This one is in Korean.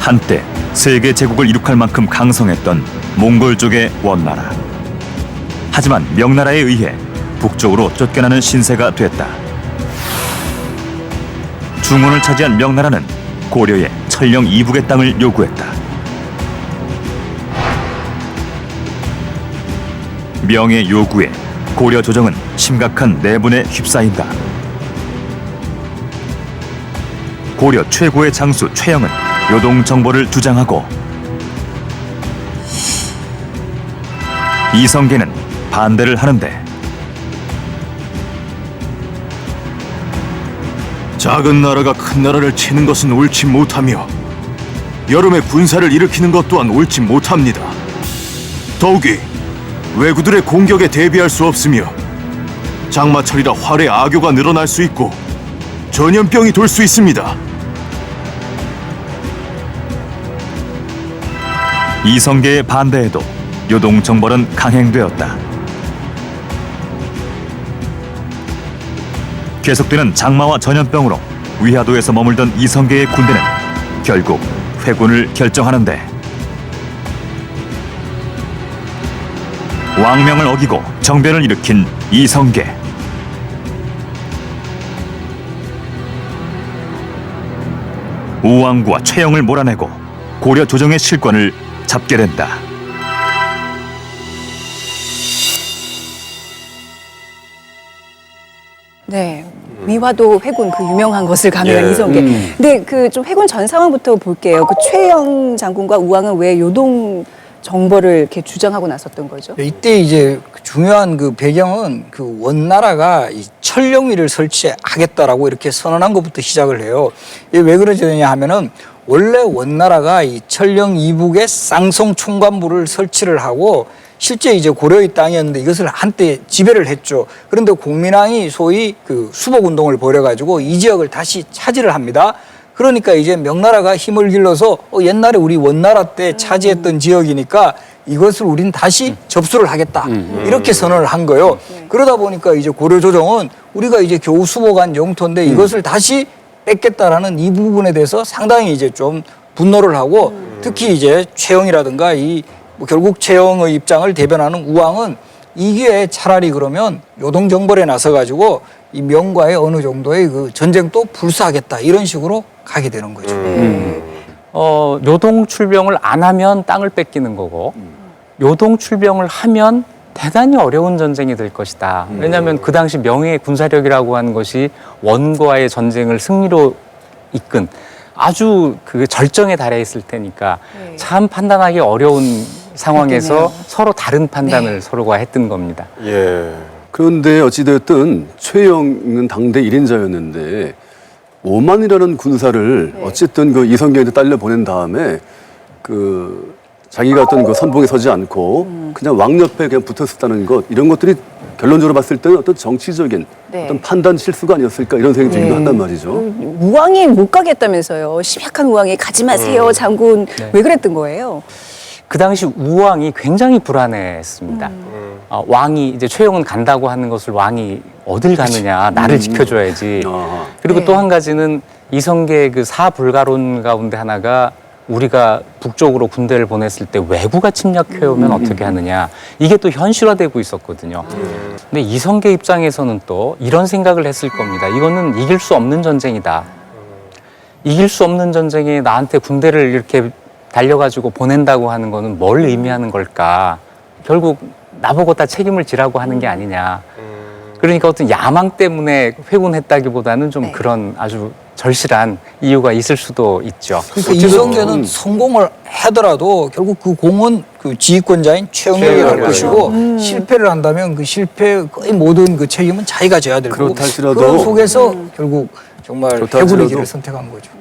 한때 세계 제국을 이룩할 만큼 강성했던 몽골 쪽의 원나라. 하지만 명나라에 의해 북쪽으로 쫓겨나는 신세가 됐다. 중원을 차지한 명나라는 고려에 천령 이북의 땅을 요구했다. 명의 요구에 고려 조정은 심각한 내분에 휩싸인다. 고려 최고의 장수 최영은 요동 정벌을 주장하고 이성계는 반대를 하는데 작은 나라가 큰 나라를 치는 것은 옳지 못하며 여름에 군사를 일으키는 것 또한 옳지 못합니다. 더욱이 왜구들의 공격에 대비할 수 없으며 장마철이라 활의 악교가 늘어날 수 있고 전염병이 돌 수 있습니다. 이성계의 반대에도 요동 정벌은 강행되었다. 계속되는 장마와 전염병으로 위화도에서 머물던 이성계의 군대는 결국 회군을 결정하는데 왕명을 어기고 정변을 일으킨 이성계. 우왕구와 최영을 몰아내고 고려 조정의 실권을 잡게 된다. 네. 위화도 회군 그 유명한 것을 가면 이성계. 근데 그 좀 회군 전 상황부터 볼게요. 그 최영 장군과 우왕은 왜 요동 정벌을 이렇게 주장하고 나섰던 거죠? 이때 이제 중요한 그 배경은 그 원나라가 이 천령위를 설치하겠다라고 이렇게 선언한 것부터 시작을 해요. 이게 왜 그러냐 하면은 원래 원나라가 이 천령 이북에 쌍성 총관부를 설치를 하고 실제 이제 고려의 땅이었는데 이것을 한때 지배를 했죠. 그런데 공민왕이 소위 그 수복운동을 벌여가지고 이 지역을 다시 차지를 합니다. 그러니까 이제 명나라가 힘을 길러서 옛날에 우리 원나라 때 차지했던 지역이니까 이것을 우린 다시 접수를 하겠다. 이렇게 선언을 한 거예요. 그러다 보니까 이제 고려 조정은 우리가 이제 겨우 수복한 영토인데 이것을 다시 뺏겠다라는 이 부분에 대해서 상당히 이제 좀 분노를 하고 특히 이제 최영이라든가 뭐 결국 최영의 입장을 대변하는 우왕은 이 기회에 차라리 그러면 요동 정벌에 나서 가지고 이 명과의 어느 정도의 그 전쟁도 불사하겠다 이런 식으로 가게 되는 거죠. 요동 출병을 안 하면 땅을 뺏기는 거고 요동 출병을 하면 대단히 어려운 전쟁이 될 것이다. 왜냐하면 그 당시 명의 군사력이라고 하는 것이 원과의 전쟁을 승리로 이끈 아주 그 절정에 달해 있을 테니까 참 판단하기 어려운 상황에서 그렇겠네요. 서로 다른 판단을 서로가 했던 겁니다. 예. 그런데 어찌됐든 최영은 당대 1인자였는데 5만이라는 군사를 어쨌든 그 이성계한테 딸려 보낸 다음에 그 자기가 어떤 그 선봉에 서지 않고 그냥 왕 옆에 그냥 붙어 있었다는 것 이런 것들이 결론적으로 봤을 때는 어떤 정치적인 어떤 판단 실수가 아니었을까 이런 생각이 들기도 한단 말이죠. 우왕이 못 가겠다면서요. 심약한 우왕이 가지 마세요, 장군. 왜 그랬던 거예요? 그 당시 우왕이 굉장히 불안해했습니다. 왕이 이제 최영은 간다고 하는 것을 왕이 어딜 가느냐, 나를 지켜줘야지. 그리고 또 한 가지는 이성계의 그 사불가론 가운데 하나가 우리가 북쪽으로 군대를 보냈을 때 왜구가 침략해오면 어떻게 하느냐. 이게 또 현실화되고 있었거든요. 근데 이성계 입장에서는 또 이런 생각을 했을 겁니다. 이거는 이길 수 없는 전쟁이다. 이길 수 없는 전쟁에 나한테 군대를 이렇게 달려가지고 보낸다고 하는 거는 뭘 의미하는 걸까? 결국 나보고 다 책임을 지라고 하는 게 아니냐. 그러니까 어떤 야망 때문에 회군했다기보다는 좀 그런 아주 절실한 이유가 있을 수도 있죠. 그러니까 이성계는 성공을 하더라도 결국 그 공은 그 지휘권자인 최영에게 갈 것이고 실패를 한다면 그 실패의 거의 모든 그 책임은 자기가 져야 될 거고 그렇다 할지라도 그런 속에서 결국 정말 회군의 길을 선택한 거죠.